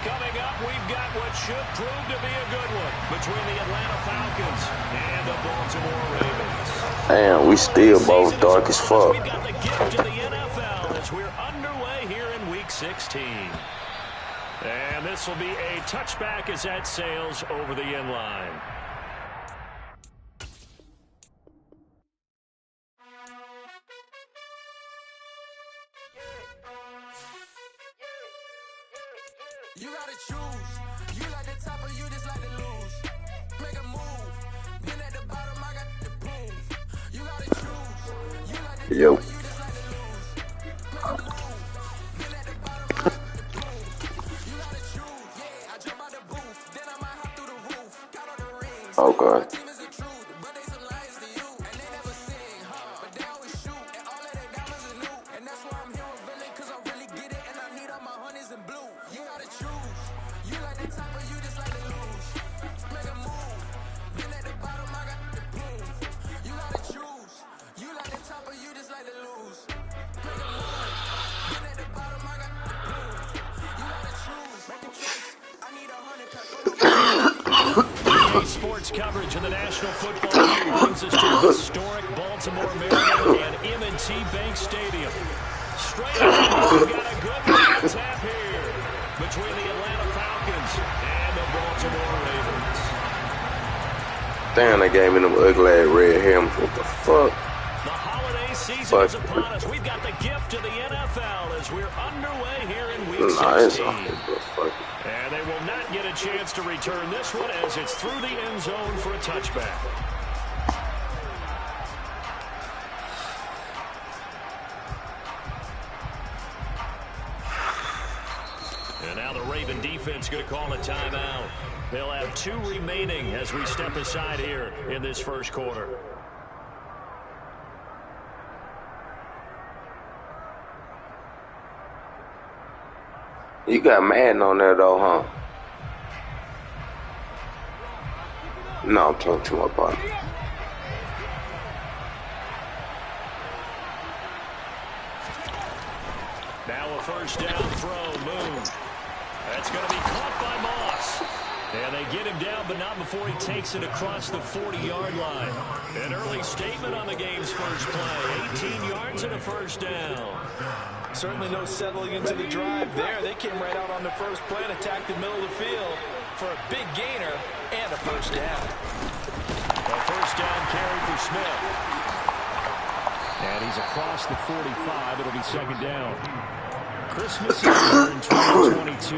Coming up, we've got what should prove to be a good one between the Atlanta Falcons and the Baltimore Ravens. Damn, we still both dark as fuck. We've got the gift of the NFL as we're underway here in Week 16. And this will be a touchback as that sails over the end line. You gotta choose. You like the top or you just like to lose. Make a move. Been at the bottom, I got the boom. You gotta choose. You like the top or you just like to lose. Make a move. Been at the bottom, I got the boom. You gotta choose. Yeah, I jump out the booth. Then I might hop through the roof. Got all the rings. Okay. My team is the truth, but they some liars to you. And they never sing, but they always shoot. And all of their diamonds are new. And that's why I'm here revealing, cause I really get it. And I need all my honeys in blue. You gotta choose. You like the top or you just like to lose. Make a move. Been at the bottom, I got the boom. You gotta choose. You like the top or you just like to lose. Make a move. Been at the bottom, I got the boom. You gotta choose. Make a choice. I need 100 pack. Sports coverage in the National Football League brings us to historic Baltimore, Maryland, and M&T Bank Stadium. Straight up, we've got a good tap here between the Atlanta Falcons and the Baltimore Ravens. Damn, they gave me them ugly ass red helmets. What the fuck? The holiday season is upon us. We've got the gift of the NFL as we're underway here in Week 16. And they will not get a chance to return this one as it's through the end zone for a touchback. And now the Raven defense going to call a timeout. They'll have 2 remaining as we step aside here in this first quarter. You got Madden on there though, huh? No, I'm talking to my partner. Now a first down throw, Moon. That's going to be caught by Moss. And they get him down, but not before he takes it across the 40-yard line. An early statement on the game's first play. 18 yards and a first down. Certainly no settling into the drive there. They came right out on the first play and attacked the middle of the field for a big gainer and a first down. A first down carry for Smith. And he's across the 45. It'll be second down. Christmas here in 2022.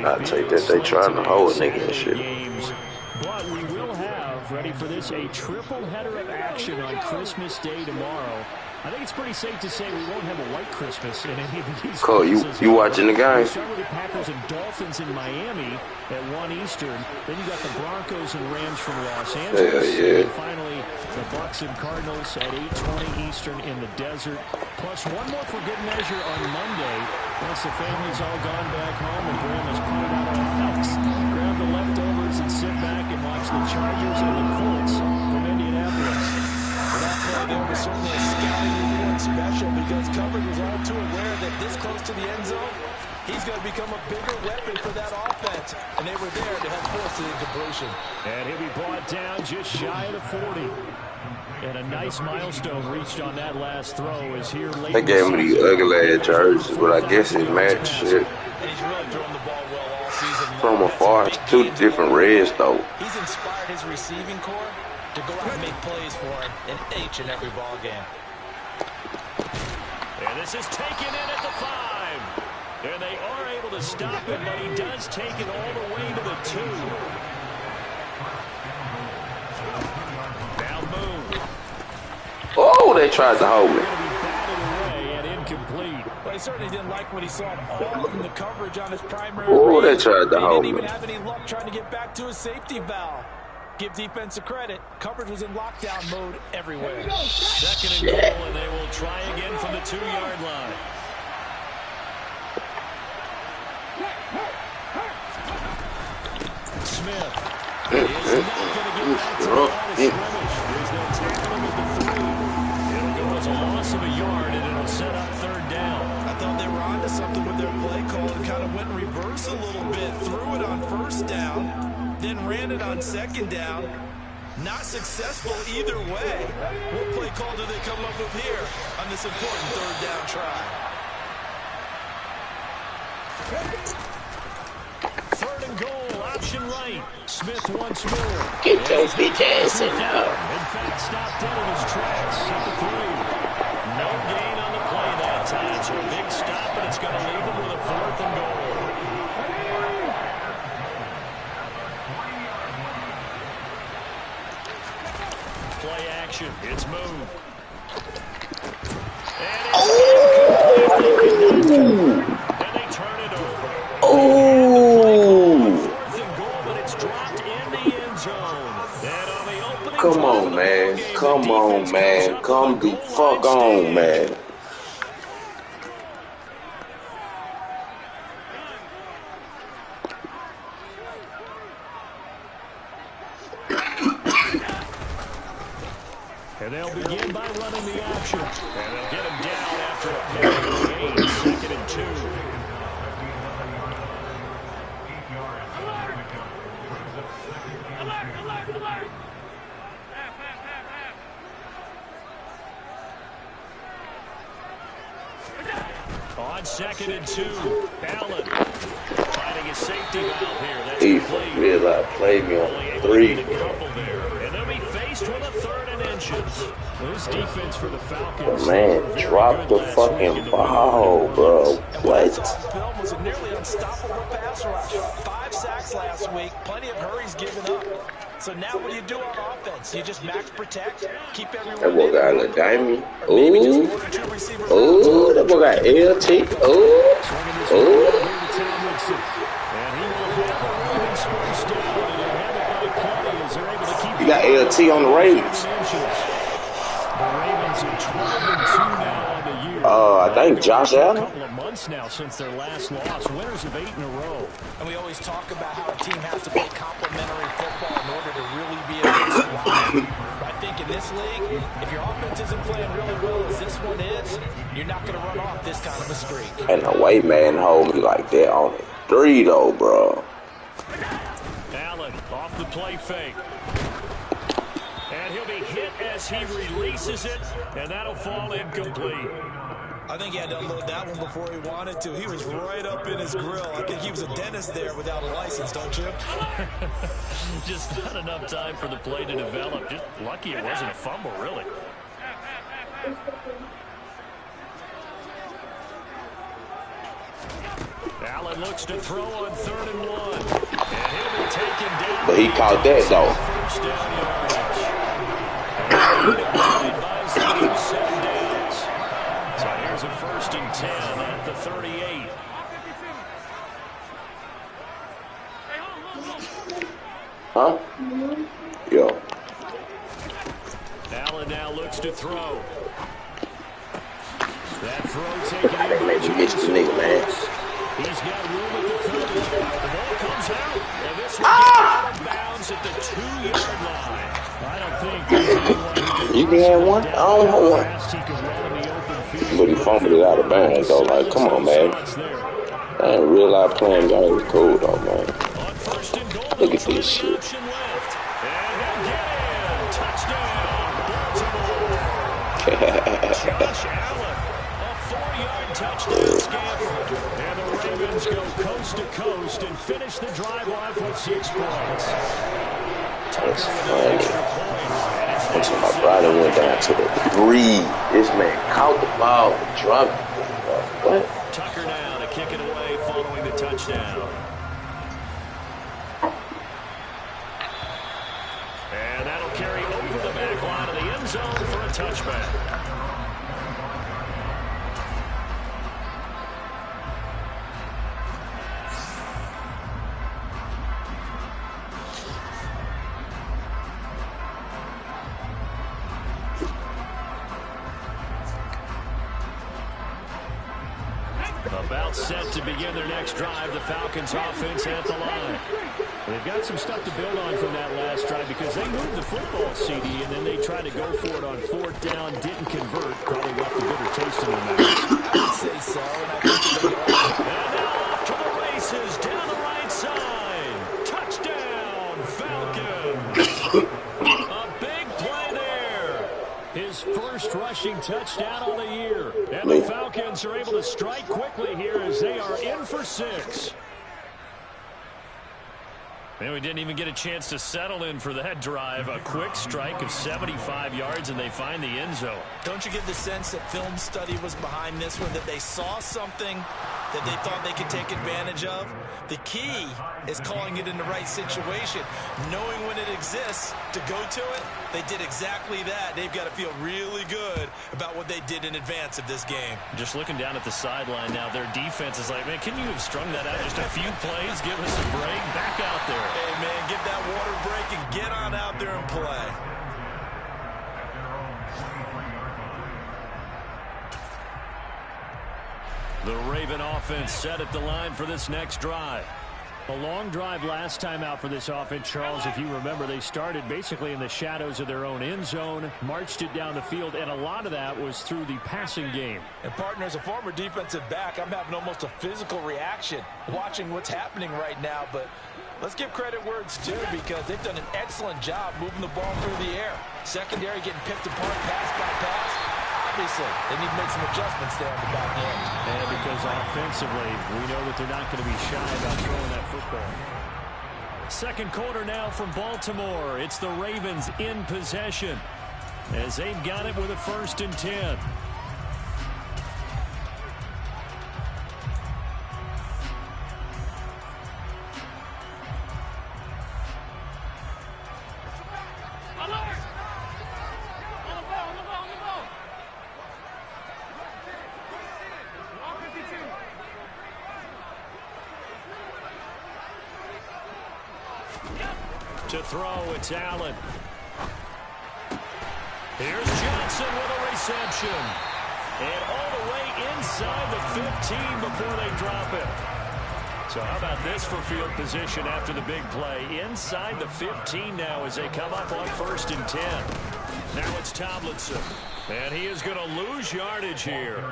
I take that they trying to hold nigga and shit. Games. But we will have, ready for this, a triple header of action on Christmas Day tomorrow. I think it's pretty safe to say we won't have a white Christmas in any of these. Cole, you watching the game? We start with the Packers and Dolphins in Miami at 1 Eastern. Then you got the Broncos and Rams from Los Angeles. Yeah. And finally, the Bucs and Cardinals at 8:20 Eastern in the desert. Plus one more for good measure on Monday. Once the family's all gone back home and Grandma's put it out of the house. Grab the leftovers and sit back and watch the Chargers and the Colts from Indianapolis. That play there was certainly a scouting report special because coverage was all too aware that this close to the end zone, he's going to become a bigger weapon for that offense. And they were there to help force the incompletion. And he'll be brought down just shy of the 40. And a nice milestone reached on that last throw is here late. They gave me the ugly ass jerseys, but I guess it matched shit. And he's really thrown the ball well all season. From afar, it's 2 different reds though. He's inspired his receiving corps to go out and make plays for him in each and every ball game. And this is taken in at the 5. And they are able to stop him, but he does take it all the way to the 2. Now Moon. Oh, they tried to hold me. Going to be batted away and incomplete. But he certainly didn't like what he saw all from the coverage on his primary. Oh, they tried to He hold didn't me. even have any luck trying to get back to his safety valve. Give defense a credit. Coverage was in lockdown mode everywhere. Second and goal, and they will try again from the 2-yard line. Smith is not going to get back to the line of scrimmage. They'll tackle him at the 3. It'll go as a loss of a yard, and it'll set up third down. I thought they were onto something with their play call and kind of went in reverse a little bit. Threw then ran it on second down. Not successful either way. What play call do they come up with here on this important third down try? Third and goal, option right. Smith once more. Get your bitch ass in there. In fact, stopped dead in his tracks at the 3. No gain on the play that time, so a big stop, and it's going to leave him with a 4th and goal. Play action. It's moved. And it's incomplete. And they turn it over. Oh! 4th and goal, but it's dropped in the end zone. And on the opening Come drive on, of the man. ball game, Come the on, defense man. comes up Come with the a goal fuck line on, stand. man. And they'll begin by running the option. And they'll get him down after a pick of 8, 2nd and 2. On 2nd and 2, Allen finding his safety valve here. That's He complete. realized played me Only on able to 3, get a bro. couple there. And they'll be faced with a 3rd and inches. This defense for the Falcons. Man, very drop good the last week in fucking the ball, bro. And what I saw What? on film was a nearly unstoppable pass rush. 5 sacks last week, plenty of hurries given up. So now what do you do on offense? You just max protect, keep everyone That boy in, got a little diamond. maybe just Ooh. 1 or 2 receivers. Ooh, that boy got LT. Ooh. Swinging this Ooh. one here to Tomlinson. And he will have the Ravens first down, and he'll have it by plenty as they're able to keep You got LT on the Ravens. The Ravens are 12 and 2 now on the year. I think Josh A Allen. couple of months now since their last loss. Winners of 8 in a row. And we always talk about how a team has to play complementary football in order to really be a good squad. I think in this league, if your offense isn't playing really well as this one is, you're not going to run off this kind of a streak. And the white man hold me like that on it. 3 though, bro. Allen off the play fake. And he'll be hit as he releases it, and that'll fall incomplete. I think he had to unload that one before he wanted to. He was right up in his grill. I think he was a dentist there without a license, don't you? Just not enough time for the play to develop. Just lucky it wasn't a fumble, really. Allen looks to throw on 3rd and 1. And he'll be taken down. But he caught that though. First down yardage. And he buys the 7 downs. So here's a 1st and 10 at the 38. Huh? Yo. Allen now looks to throw. That throw taken in by Maybe get the nigga, man. He's got room at the 30. The ball comes out, and this will get out of bounds at the 2-yard line. I don't think there's anyone who can You can have one? I don't have one. fast he can run in the open field. But he fumbled it out of bounds though. Like, come on, man. I didn't realize playing guys was cool though, man. On 1st and goal, Look at they'll this try the shit. option left. And he'll get in. Touchdown, Baltimore. Josh Allen, a 4-yard touchdown scamper. And the Ravens go coast to coast and finish the drive off with 6 points. That's Tucker with an funny. extra point. And it's Until now my brother went down to the 3. This man caught the ball and dropped it. What? Tucker now to kick it away following the touchdown. And that'll carry over the back line of the end zone for a touchback. About set to begin their next drive, the Falcons offense at the line. They've got some stuff to build on from that last drive because they moved the football, CD, and then they tried to go for it on 4th down, didn't convert, probably left a bitter taste in their mouth. I would say so, and I think they're going to And now off to the races, down the right side. Touchdown, rushing touchdown on the year. And the Falcons are able to strike quickly here as they are in for 6. And we didn't even get a chance to settle in for that drive. A quick strike of 75 yards, and they find the end zone. Don't you get the sense that film study was behind this one, that they saw something that they thought they could take advantage of? The key is calling it in the right situation, knowing when it exists to go to it. They did exactly that. They've got to feel really good about what they did in advance of this game. Just looking down at the sideline now, their defense is like, man, can you have strung that out just a few plays? Give us a break. Back out there. Hey, man, get that water break and get on out there and play. The Raven offense set at the line for this next drive. A long drive last time out for this offense, Charles. If you remember, they started basically in the shadows of their own end zone, marched it down the field, and a lot of that was through the passing game. And, partner, as a former defensive back, I'm having almost a physical reaction watching what's happening right now. But let's give credit where it's due, because they've done an excellent job moving the ball through the air. Secondary getting picked apart pass by pass. Obviously, they need to make some adjustments there on the back end. And because offensively, we know that they're not going to be shy about throwing that football. Second quarter now from Baltimore. It's the Ravens in possession as they've got it with a 1st and 10. To throw, it's Allen. Here's Johnson with a reception. And all the way inside the 15 before they drop it. So how about this for field position after the big play? Inside the 15 now as they come up on 1st and 10. Now it's Tomlinson. And he is going to lose yardage here.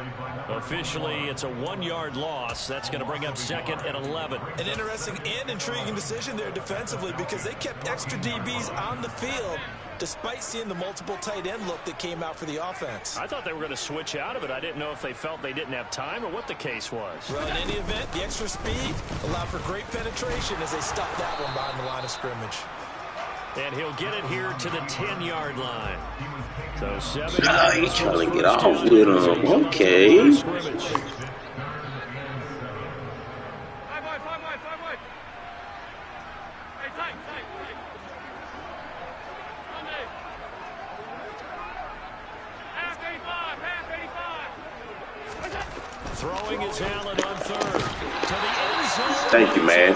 Officially, it's a 1-yard loss. That's going to bring up 2nd and 11. An interesting and intriguing decision there defensively, because they kept extra DBs on the field despite seeing the multiple tight end look that came out for the offense. I thought they were going to switch out of it. I didn't know if they felt they didn't have time or what the case was. Well, in any event, the extra speed allowed for great penetration as they stuffed that one behind the line of scrimmage. And he'll get it here to the 10-yard line. So 7 he's trying to get off with him. Okay. Throwing his Allen on 3rd. To the end zone. Thank you, man.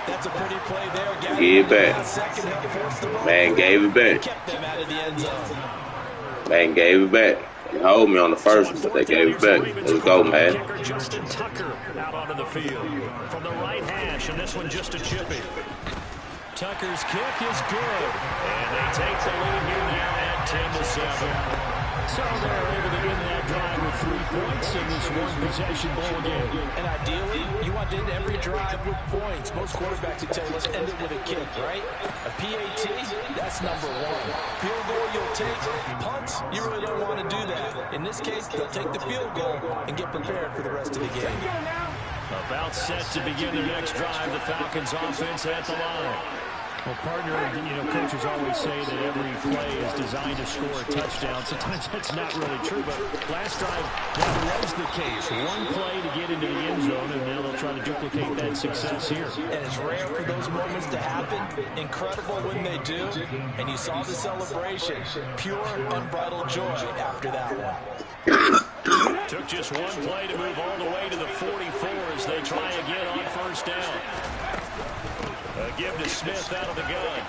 That's a pretty play there. Give it back. Man gave it back. Kept them out of the end zone. Man gave it back. They hold me on the first one, but they gave it back. Let's go, man. Justin Tucker out onto the field from the right hash, and this one just a chippy. Tucker's kick is good, and they take the lead here now at 10-7. So they're able to win that drive with 3 points in this one-possession ball game. And ideally, you want to end every drive with points. Most quarterbacks would tell you, let's end it with a kick, right? A PAT, that's number 1. Field goal you'll take. Punts, you really don't want to do that. In this case, they'll take the field goal and get prepared for the rest of the game. About set to begin their next drive, the Falcons offense at the line. Well, partner, coaches always say that every play is designed to score a touchdown. Sometimes that's not really true, but last drive, that was the case. One play to get into the end zone, and now they'll try to duplicate that success here. And it's rare for those moments to happen. Incredible when they do. And you saw the celebration. Pure, unbridled joy after that one. Took just one play to move all the way to the 44 as they try again on 1st down. Give to Smith out of the gun.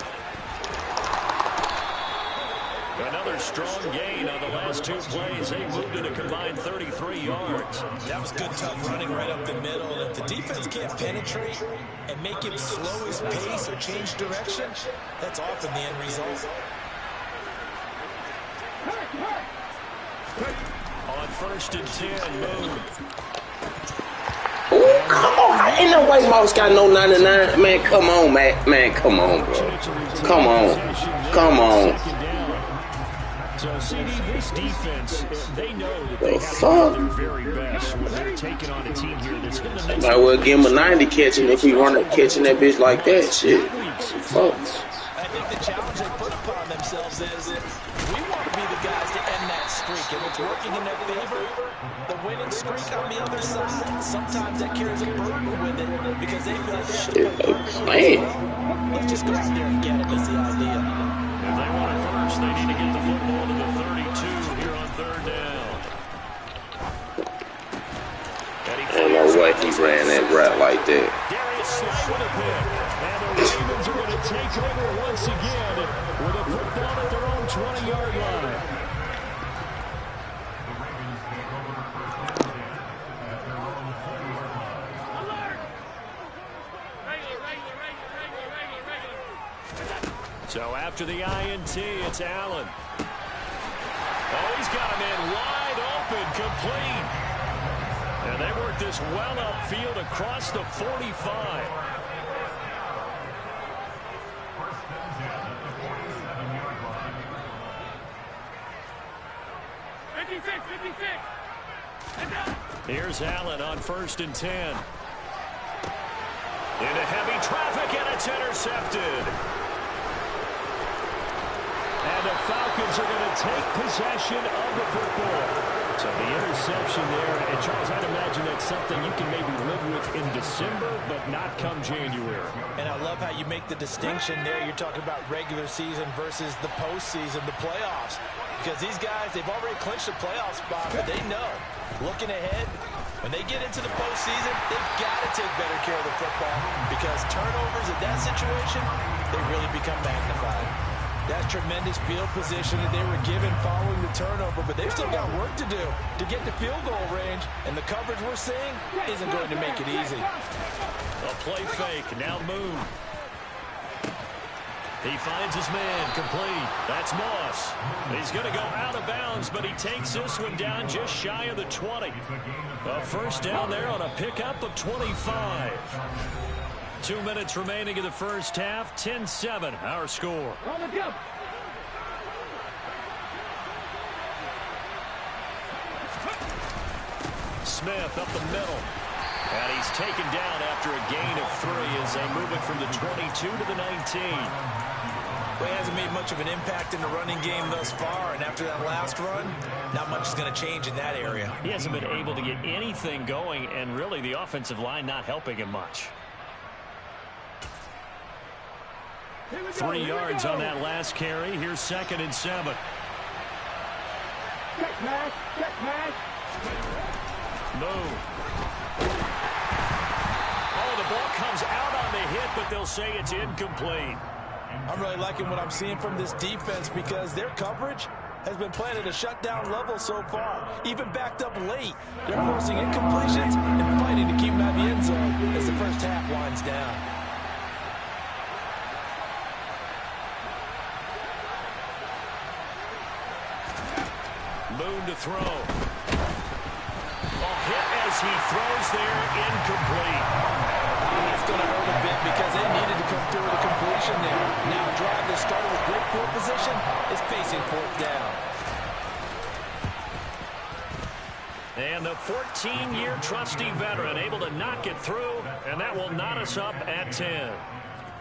Another strong gain on the last 2 plays. They moved it a combined 33 yards. That was good, tough running right up the middle. And if the defense can't penetrate and make him slow his pace or change direction, that's often the end result. On 1st and 10, move. Oh, come on. Ain't no way Moss got no 99. Man, come on, man. Man, come on, bro. Come on. Come on. So, CD, this defense, they know that they have to do their very best when they're taking on a team here that's going to might well give him a 90 catching if he run it catching that bitch like that. Shit. Fuck. I think the challenge they put upon themselves is we want to be the guys to end that streak, and it's working in their favor. The winning streak on the other side, sometimes that carries a burden with it because they feel like they have to play perfectly. Let's just go out there and get it is the idea. If they want it first, they need to get the football to the 32 here on third down. Ain't no way he ran that route like that. Darius Slay with a pick. And the Ravens are going to take over once again with a football at their own 20-yard line. So after the INT, it's Allen. Oh, he's got him in wide open, complete. And they work this well upfield across the 45. Here's Allen on 1st and 10. Into heavy traffic, and it's intercepted. And the Falcons are going to take possession of the football. So the interception there, and Charles, I'd imagine that's something you can maybe live with in December, but not come January. And I love how you make the distinction there. You're talking about regular season versus the postseason, the playoffs. Because these guys, they've already clinched a playoff spot, but they know, looking ahead, when they get into the postseason, they've got to take better care of the football because turnovers in that situation, they really become magnified. That's tremendous field position that they were given following the turnover, but they've still got work to do to get to field goal range, and the coverage we're seeing isn't going to make it easy. A play fake, now Moon. He finds his man, complete. That's Moss. He's going to go out of bounds, but he takes this one down just shy of the 20. A first down there on a pickup of 25. 2 minutes remaining in the first half. 10-7, our score. Smith up the middle. And he's taken down after a gain of 3 as they move it from the 22 to the 19. Well, he hasn't made much of an impact in the running game thus far, and after that last run, not much is going to change in that area. He hasn't been able to get anything going, and really the offensive line not helping him much. 3 yards on that last carry. Here's 2nd and 7. Check pass. Move. Oh, the ball comes out on the hit, but they'll say it's incomplete. I'm really liking what I'm seeing from this defense because their coverage has been playing at a shutdown level so far. Even backed up late, they're forcing incompletions and fighting to keep them out of the end zone as the first half winds down. Moon to throw. A hit as he throws there, incomplete. That's going to hurt a bit because they needed to come through with a completion there. Now a drive that started with great field position is facing 4th down. And the 14-year trusty veteran able to knock it through, and that will knot us up at 10.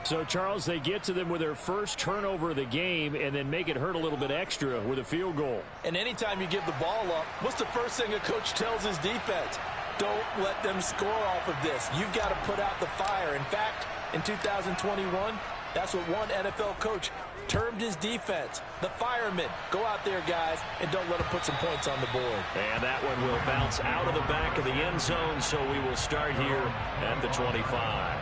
So, Charles, they get to them with their first turnover of the game and then make it hurt a little bit extra with a field goal. And anytime you give the ball up, what's the first thing a coach tells his defense? Don't let them score off of this. You've got to put out the fire. In fact, in 2021, that's what one NFL coach termed his defense. The firemen. Go out there, guys, and don't let them put some points on the board. And that one will bounce out of the back of the end zone, so we will start here at the 25.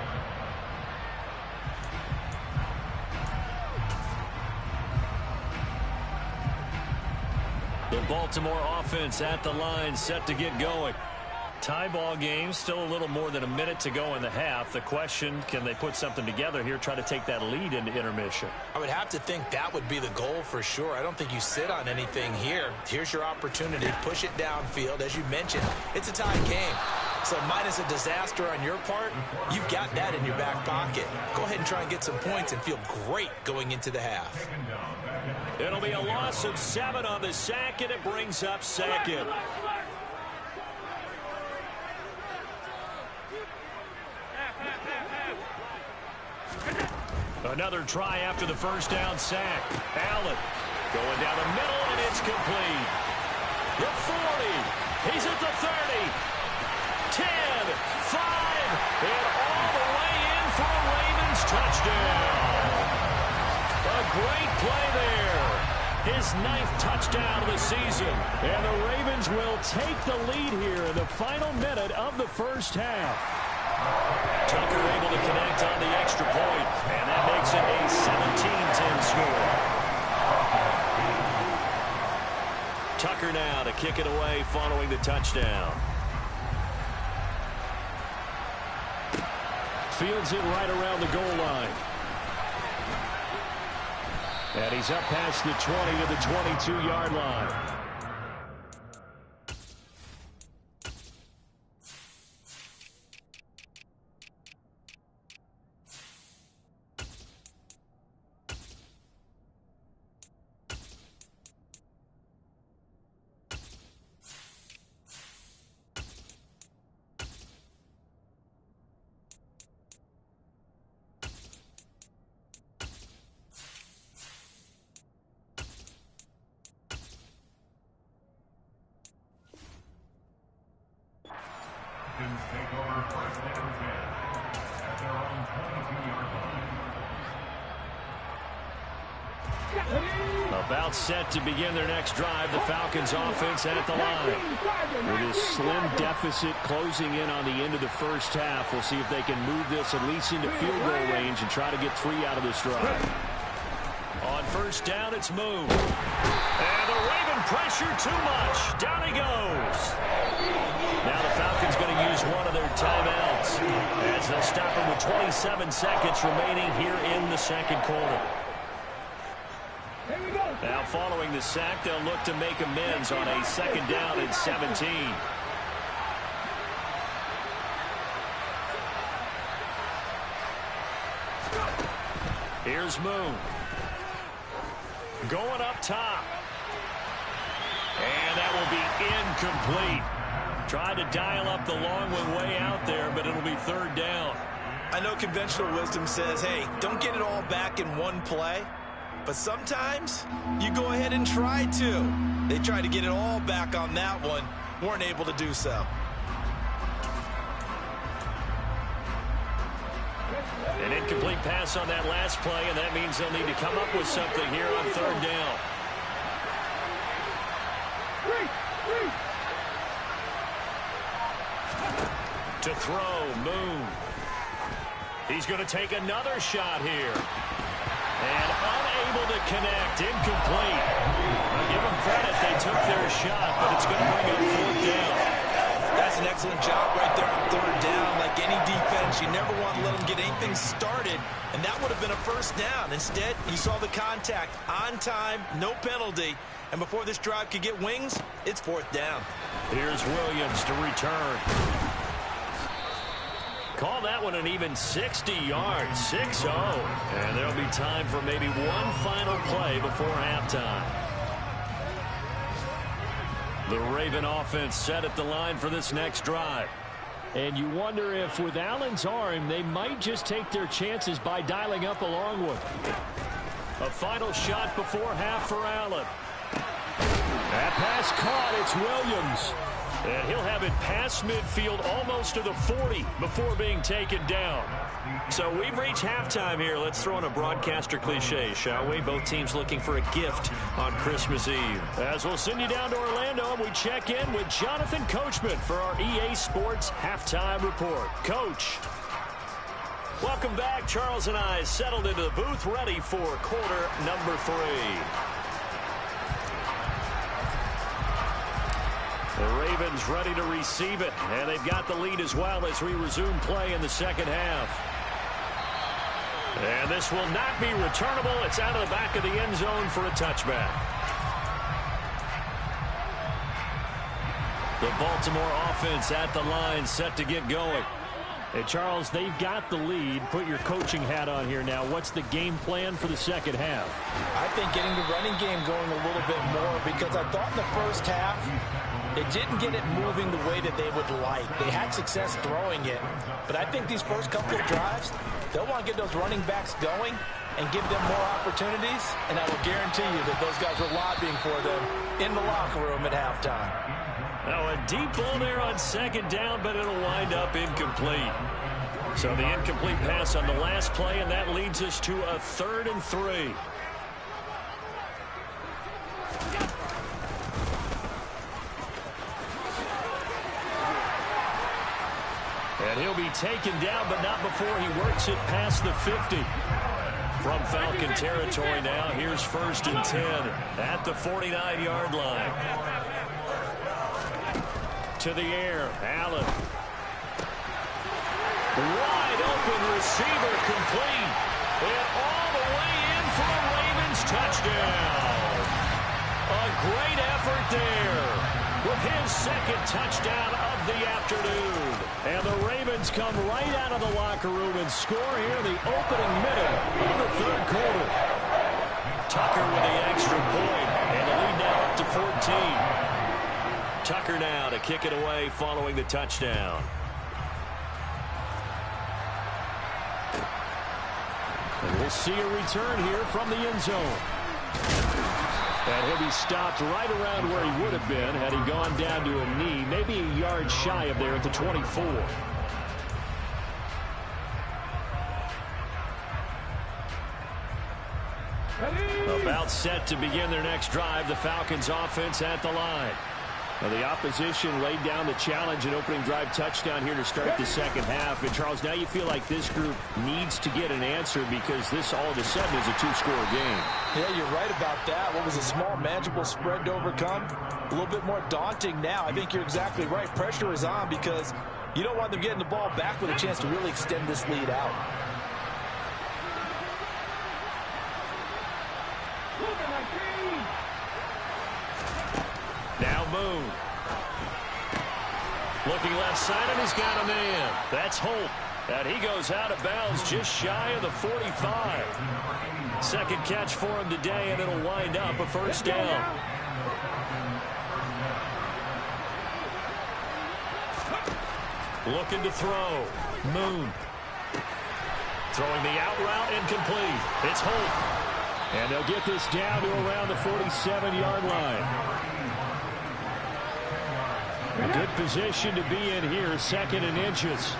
The Baltimore offense at the line, set to get going. Tie ball game, still a little more than a minute to go in the half. The question, can they put something together here, try to take that lead into intermission? I would have to think that would be the goal for sure. I don't think you sit on anything here. Here's your opportunity. Push it downfield. As you mentioned, it's a tie game. So minus a disaster on your part, you've got that in your back pocket. Go ahead and try and get some points and feel great going into the half. It'll be a loss of 7 on the sack, and it brings up second. Another try after the first down sack. Allen going down the middle, and it's complete. The 40. He's at the 30. 10, 5, and all the way in for a Ravens touchdown. A great play there. His 9th touchdown of the season. And the Ravens will take the lead here in the final minute of the first half. Tucker able to connect on the extra point, and that makes it a 17-10 score. Tucker now to kick it away following the touchdown. Fields it right around the goal line. And he's up past the 20 to the 22-yard line. Take over first and 10 at their own 22-yard line. About set to begin their next drive, the Falcons offense at the line. With a slim deficit closing in on the end of the first half, we'll see if they can move this at least into field goal range and try to get 3 out of this drive. On first down, it's Moon. And the Raven pressure too much. Down he goes. Now the Falcons going to use one of their timeouts as they'll stop him with 27 seconds remaining here in the second quarter. Now following the sack, they'll look to make amends on a second down and 17. Here's Moon. Going up top. And that will be incomplete. Tried to dial up the long one way out there, but it'll be third down. I know conventional wisdom says, hey, don't get it all back in one play. But sometimes you go ahead and try to. They tried to get it all back on that one. Weren't able to do so. An incomplete pass on that last play, and that means they'll need to come up with something here on third down. To throw, Moon. He's going to take another shot here. And unable to connect, incomplete. I'll give them credit, they took their shot, but it's going to bring up fourth down. That's an excellent job right there on third down. Like any defense, you never want to let them get anything started, and that would have been a first down. Instead, you saw the contact on time, no penalty, and before this drive could get wings, it's fourth down. Here's Williams to return. Call that one an even 60 yards, 6-0. And there'll be time for maybe one final play before halftime. The Raven offense set at the line for this next drive. And you wonder if with Allen's arm, they might just take their chances by dialing up a long one. A final shot before half for Allen. That pass caught, it's Williams. And he'll have it past midfield almost to the 40 before being taken down. So we've reached halftime here. Let's throw in a broadcaster cliche, shall we? Both teams looking for a gift on Christmas Eve. As we'll send you down to Orlando, we check in with Jonathan Coachman for our EA Sports Halftime Report. Coach. Welcome back. Charles and I settled into the booth ready for quarter number 3. The Ravens ready to receive it, and they've got the lead as well as we resume play in the second half. And this will not be returnable. It's out of the back of the end zone for a touchback. The Baltimore offense at the line, set to get going. Hey, Charles, they've got the lead. Put your coaching hat on here now. What's the game plan for the second half? I think getting the running game going a little bit more, because I thought in the first half they didn't get it moving the way that they would like. They had success throwing it, but I think these first couple of drives, they'll want to get those running backs going and give them more opportunities, and I will guarantee you that those guys were lobbying for them in the locker room at halftime. Now a deep ball there on second down, but it'll wind up incomplete. So the incomplete pass on the last play, and that leads us to a 3rd and 3. And he'll be taken down, but not before he works it past the 50. From Falcon territory now, here's 1st and 10 at the 49-yard line. To the air, Allen. Wide open receiver, complete. And all the way in for a Ravens touchdown. A great effort there with his 2nd touchdown of the afternoon. And the Ravens come right out of the locker room and score here in the opening minute of the 3rd quarter. Tucker with the extra point, and the lead now up to 14. Tucker now to kick it away following the touchdown. And we'll see a return here from the end zone. And he'll be stopped right around where he would have been had he gone down to a knee, maybe a yard shy of there at the 24. About set to begin their next drive, the Falcons offense at the line. Now the opposition laid down the challenge, an opening drive touchdown here to start the second half. And Charles, now you feel like this group needs to get an answer because this all of a sudden is a 2-score game. Yeah, you're right about that. What was a small, manageable spread to overcome? A little bit more daunting now. I think you're exactly right. Pressure is on because you don't want them getting the ball back with a chance to really extend this lead out. Now Moon. Looking left side, and he's got a man. That's Holt. And he goes out of bounds just shy of the 45. 2nd catch for him today, and it'll wind up a 1st down. Looking to throw. Moon. Throwing the out route, incomplete. It's Holt. And they'll get this down to around the 47-yard line. A good position to be in here, 2nd and inches.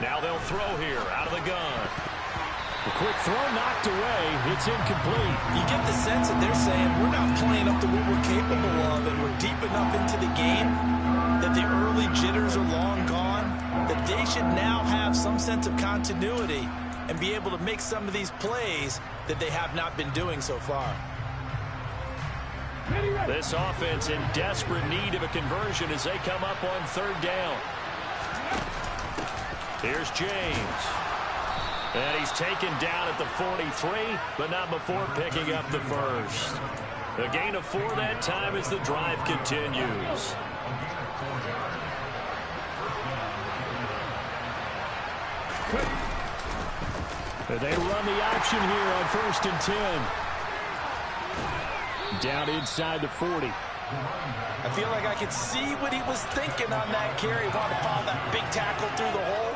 Now they'll throw here out of the gun. A quick throw knocked away. It's incomplete. You get the sense that they're saying we're not playing up to what we're capable of, and we're deep enough into the game that the early jitters are long gone, that they should now have some sense of continuity and be able to make some of these plays that they have not been doing so far. This offense in desperate need of a conversion as they come up on 3rd down. Here's James. And he's taken down at the 43, but not before picking up the 1st. A gain of 4 that time as the drive continues. They run the option here on 1st and 10. Down inside the 40. I feel like I could see what he was thinking on that carry. Wanted to follow that big tackle through the hole.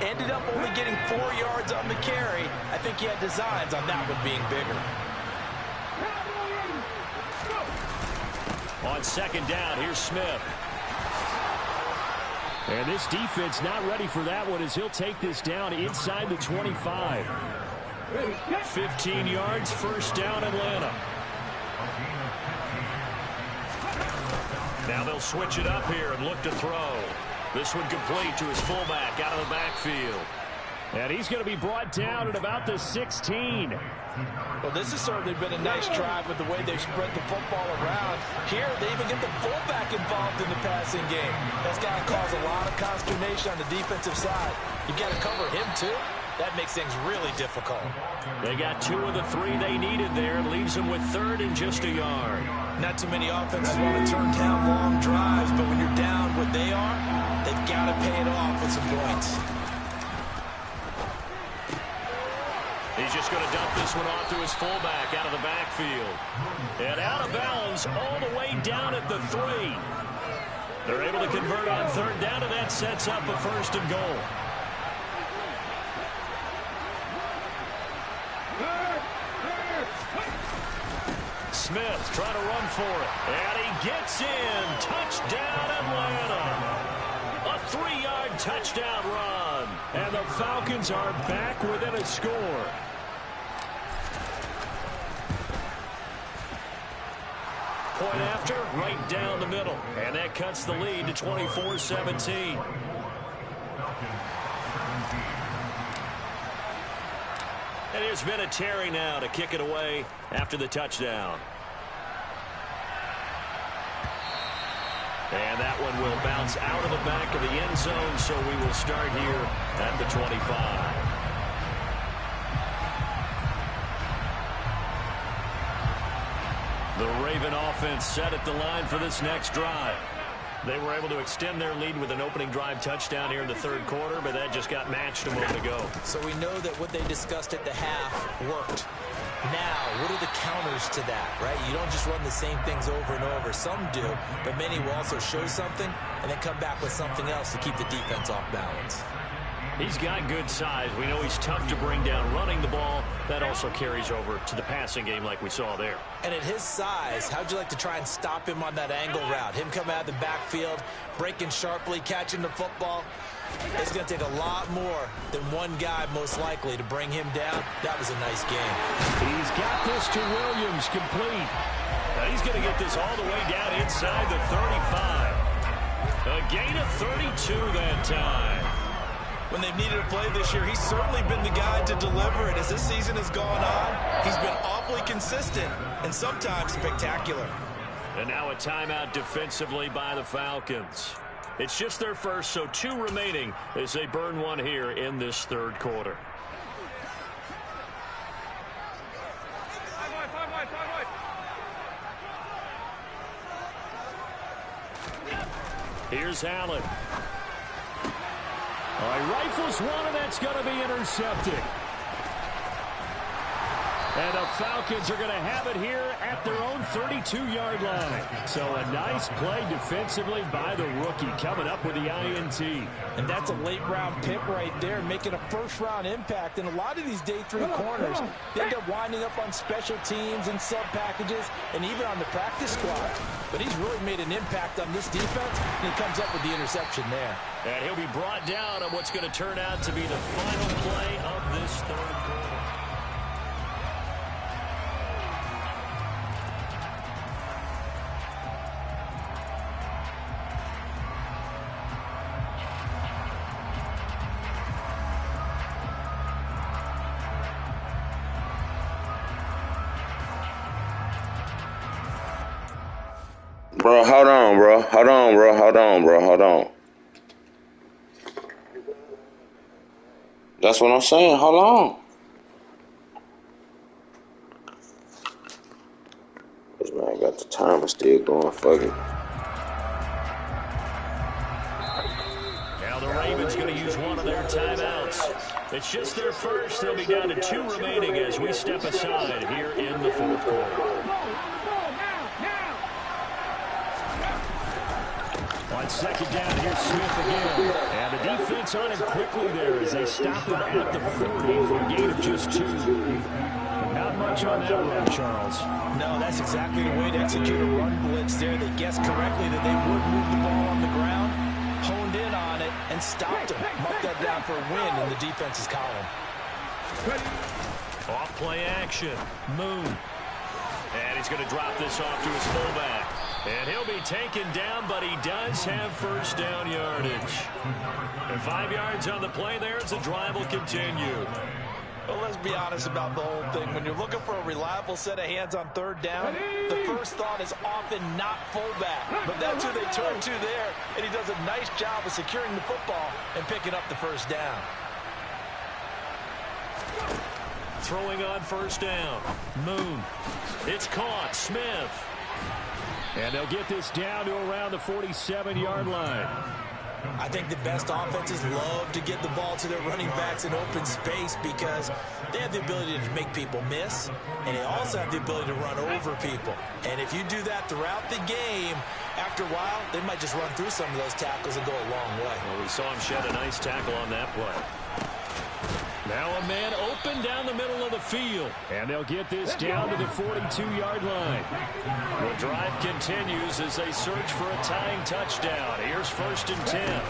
Ended up only getting 4 yards on the carry. I think he had designs on that one being bigger. On 2nd down, here's Smith. And this defense not ready for that one as he'll take this down inside the 25. 15 yards, 1st down, Atlanta. Now they'll switch it up here and look to throw. This one complete to his fullback out of the backfield. And he's going to be brought down at about the 16. Well, this has certainly been a nice drive with the way they've spread the football around. Here, they even get the fullback involved in the passing game. That's got to cause a lot of consternation on the defensive side. You got to cover him, too. That makes things really difficult. They got 2 of the 3 they needed there. Leaves them with 3rd and just a yard. Not too many offenses want to turn down long drives, but when you're down what they are, they've got to pay it off with some points. He's just going to dump this one off to his fullback out of the backfield. And out of bounds all the way down at the 3. They're able to convert on 3rd down, and that sets up a 1st and goal. Smith trying to run for it. And he gets in. Touchdown, Atlanta. A 3-yard touchdown run. And the Falcons are back within a score. Point after, right down the middle. And that cuts the lead to 24-17. And here's Vinatieri now to kick it away after the touchdown. And that one will bounce out of the back of the end zone, so we will start here at the 25. The Raven offense set at the line for this next drive. They were able to extend their lead with an opening drive touchdown here in the 3rd quarter, but that just got matched a moment ago. So we know that what they discussed at the half worked. Now, what are the counters to that, right? You don't just run the same things over and over. Some do, but many will also show something and then come back with something else to keep the defense off balance. He's got good size. We know he's tough to bring down running the ball. That also carries over to the passing game like we saw there. And at his size, how'd you like to try and stop him on that angle route? Him coming out of the backfield, breaking sharply, catching the football. It's going to take a lot more than one guy, most likely, to bring him down. That was a nice game. He's got this to Williams, complete. Now he's going to get this all the way down inside the 35. A gain of 32 that time. When they've needed a play this year, he's certainly been the guy to deliver it. As this season has gone on, he's been awfully consistent and sometimes spectacular. And now a timeout defensively by the Falcons. It's just their first, so 2 remaining as they burn one here in this 3rd quarter. Here's Allen. All right, rifles one, and that's going to be intercepted. And the Falcons are going to have it here at their own 32-yard line. So a nice play defensively by the rookie, coming up with the INT. And that's a late-round pick right there, making a first-round impact. And a lot of these day 3 corners, they end up winding up on special teams and sub-packages and even on the practice squad. But he's really made an impact on this defense, and he comes up with the interception there. And he'll be brought down on what's going to turn out to be the final play of this 3rd quarter. Bro, hold on, bro. Hold on, bro. Hold on, bro. Hold on. That's what I'm saying. Hold on. This man got the timer still going. Fuck it. Now the Ravens going to use one of their timeouts. It's just their first. They'll be down to 2 remaining as we step aside here in the 4th quarter. On 2nd down, here's Smith again. And the defense on him quickly there as they stop him at the 40 for a gain of just 2. Not much on that run, Charles. No, that's exactly the way to execute a run blitz there. They guessed correctly that they would move the ball on the ground, honed in on it, and stopped him. Marked that down for a win in the defense's column. Off play action. Moon. And he's going to drop this off to his fullback. And he'll be taken down, but he does have first down yardage. And 5 yards on the play there as the drive will continue. Well, let's be honest about the whole thing. When you're looking for a reliable set of hands on 3rd down, the first thought is often not fullback. But that's who they turn to there, and he does a nice job of securing the football and picking up the first down. Throwing on first down. Moon. It's caught. Smith. And they'll get this down to around the 47-yard line. I think the best offenses love to get the ball to their running backs in open space because they have the ability to make people miss, and they also have the ability to run over people. And if you do that throughout the game, after a while, they might just run through some of those tackles and go a long way. Well, we saw him shed a nice tackle on that play. Now a man open down the middle of the field. And they'll get this down to the 42-yard line. The drive continues as they search for a tying touchdown. Here's 1st and 10.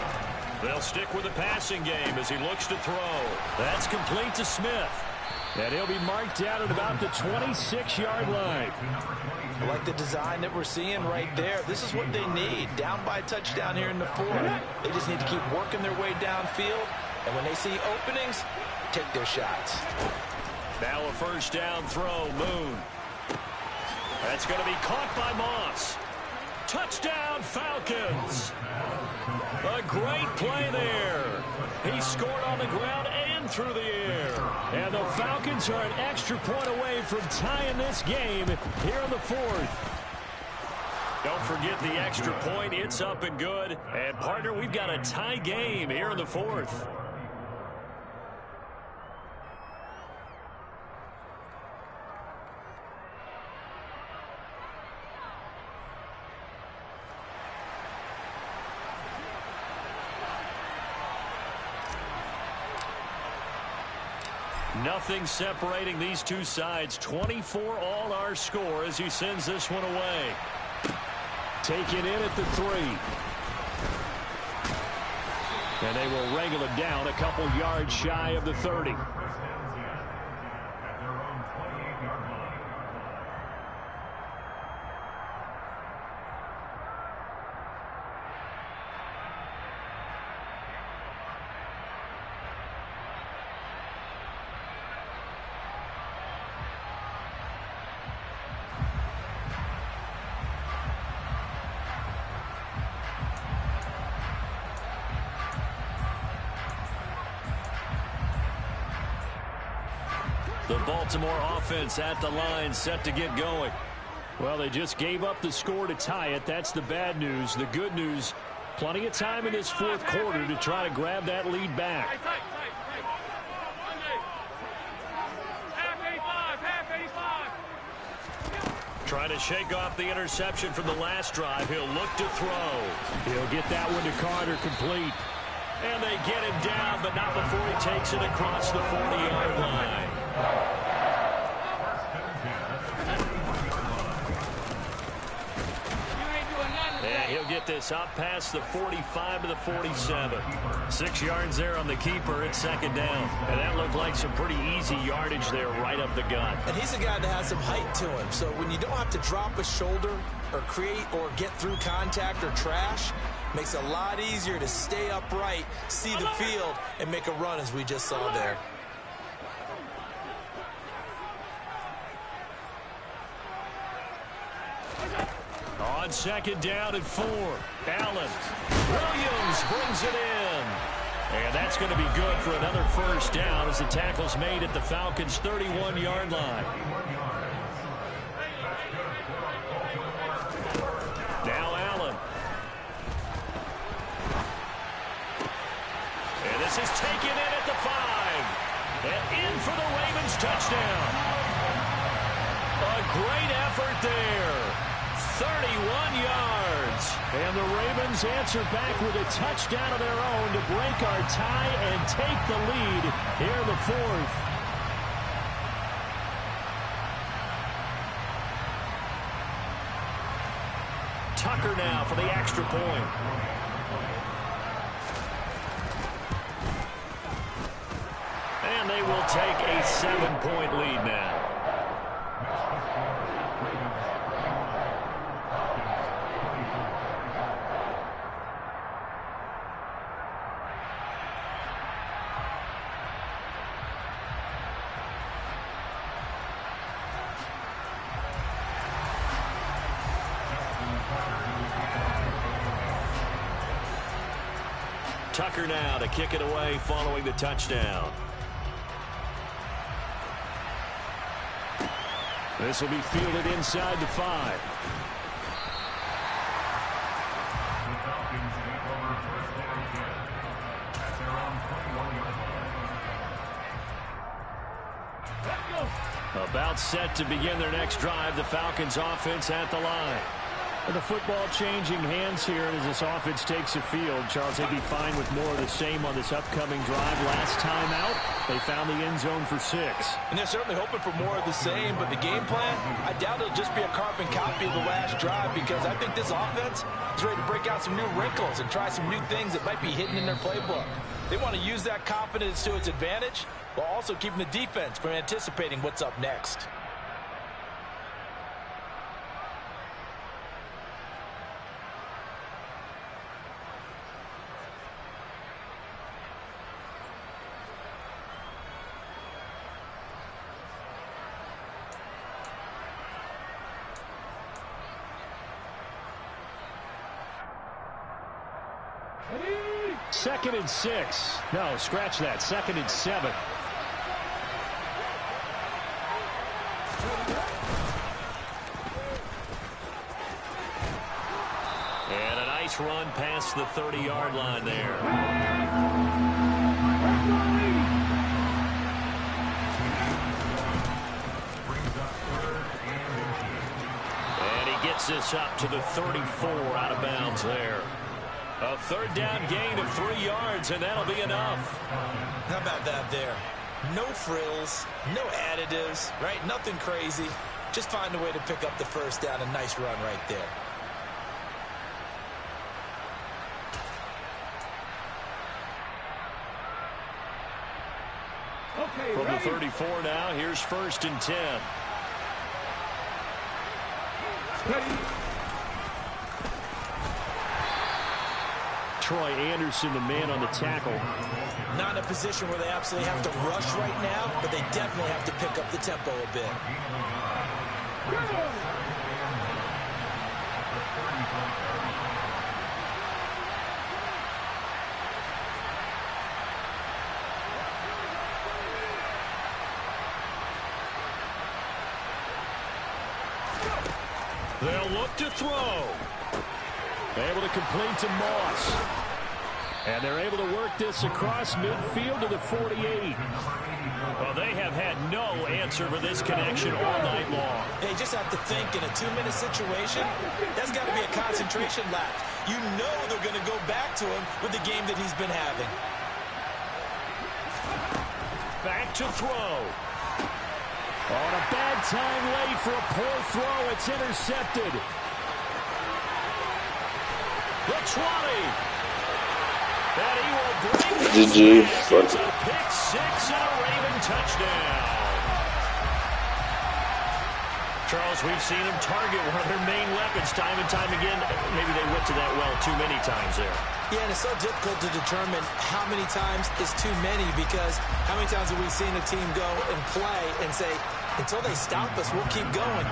They'll stick with the passing game as he looks to throw. That's complete to Smith. And he'll be marked down at about the 26-yard line. I like the design that we're seeing right there. This is what they need. Down by a touchdown here in the 4th. They just need to keep working their way downfield. And when they see openings, take their shots. Now a first down throw. Moon. That's going to be caught by Moss. Touchdown, Falcons. A great play there. He scored on the ground and through the air. And the Falcons are an extra point away from tying this game here in the 4th. Don't forget the extra point. It's up and good. And, partner, we've got a tie game here in the 4th. Nothing separating these two sides. 24 all our score as he sends this one away. Taken in at the 3. And they will wrangle it down a couple yards shy of the 30. The Baltimore offense at the line, set to get going. Well, they just gave up the score to tie it. That's the bad news. The good news, plenty of time in this 4th quarter to try to grab that lead back. Trying to shake off the interception from the last drive. He'll look to throw. He'll get that one to Carter, complete. And they get him down, but not before he takes it across the 40-yard line. And he'll get this up past the 45 to the 47. 6 yards there on the keeper at 2nd down. And that looked like some pretty easy yardage there right up the gut. And he's a guy that has some height to him. So when you don't have to drop a shoulder or create or get through contact or trash, makes it a lot easier to stay upright, see the field, and make a run as we just saw there. On 2nd down and 4. Allen. Williams brings it in. And that's going to be good for another first down as the tackle's made at the Falcons' 31-yard line. Now Allen. And this is taken in at the 5. And in for the Ravens touchdown. A great effort there. 31 yards. And the Ravens answer back with a touchdown of their own to break our tie and take the lead here in the 4th. Tucker now for the extra point. And they will take a 7-point lead now. Tucker now to kick it away following the touchdown. This will be fielded inside the 5. The Falcons take over first down 10 at their own 21-yard line. About set to begin their next drive. The Falcons offense at the line. And the football changing hands here as this offense takes the field. Charles, they'd be fine with more of the same on this upcoming drive. Last time out, they found the end zone for 6. And they're certainly hoping for more of the same, but the game plan, I doubt it'll just be a carbon copy of the last drive, because I think this offense is ready to break out some new wrinkles and try some new things that might be hidden in their playbook. They want to use that confidence to its advantage while also keeping the defense from anticipating what's up next. Second and 6. No, scratch that. Second and 7. And a nice run past the 30-yard line there. And he gets this up to the 34, out of bounds there. A third down gain of 3 yards, and that'll be enough. How about that there? No frills, no additives, right? Nothing crazy. Just find a way to pick up the first down. A nice run right there. Okay, from the 34 now, here's 1st and 10. Ready. Troy Anderson, the man on the tackle. Not in a position where they absolutely have to rush right now, but they definitely have to pick up the tempo a bit. They'll look to throw. Able to complete to Moss. And they're able to work this across midfield to the 48. Well, they have had no answer for this connection all night long. They just have to think in a 2-minute situation, that's got to be a concentration lapse. You know they're going to go back to him with the game that he's been having. Back to throw. On a bad time late for a poor throw. It's intercepted. The 20. That he will bring GG. It's a pick 6 and a Raven touchdown. Charles, we've seen him target one of their main weapons time and time again. Maybe they went to that well too many times there. Yeah, and it's so difficult to determine how many times is too many, because how many times have we seen a team go and play and say, until they stop us, we'll keep going.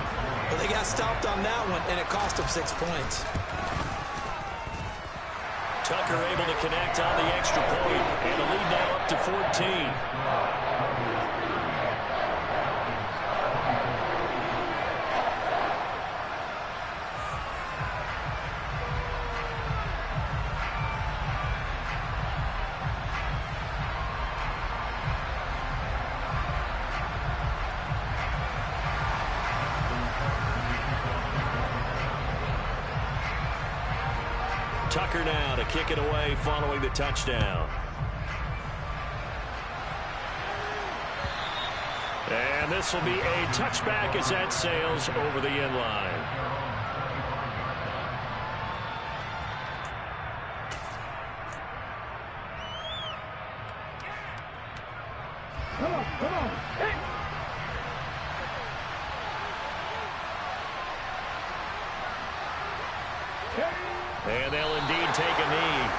But they got stopped on that one, and it cost them 6 points. Tucker able to connect on the extra point, and the lead now up to 14. Tucker now to kick it away following the touchdown. And this will be a touchback as that sails over the end line. Come on. Hey. And they'll indeed take a knee.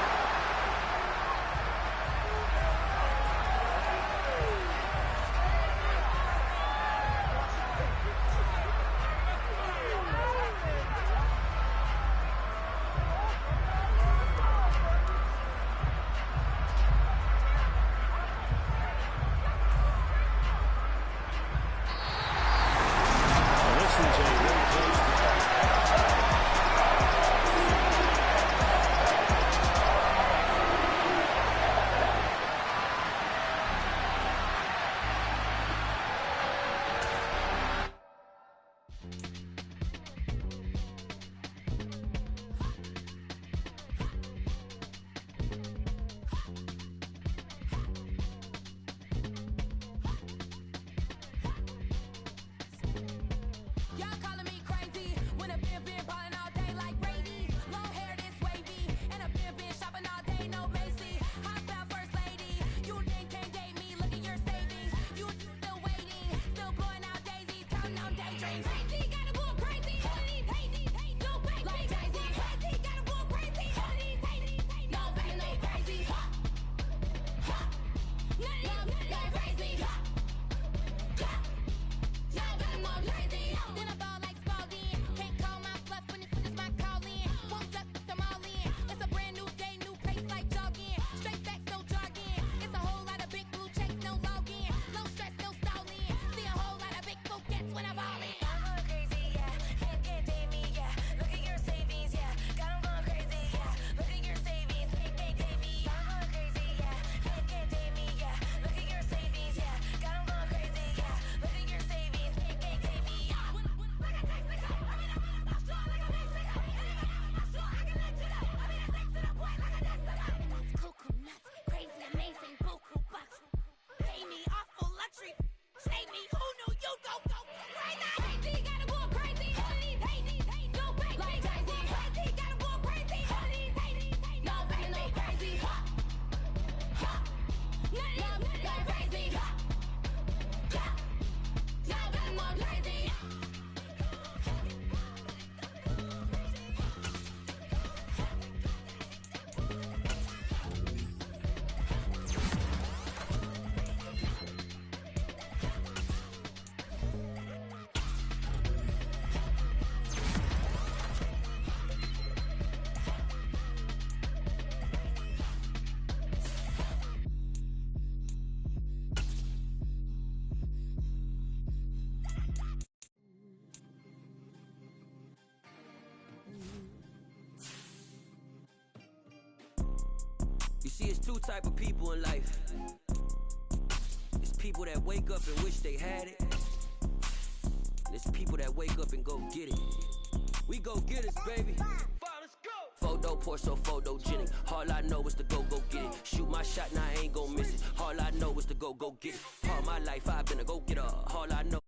it's two type of people in life. It's people that wake up and wish they had it. And it's people that wake up and go get it. We go get it, baby. Let's go. Photo pour so photogenic. All I know is to go get it. Shoot my shot, now I ain't gon' miss it. All I know is to go get it. All my life I've been a go getter. All I know.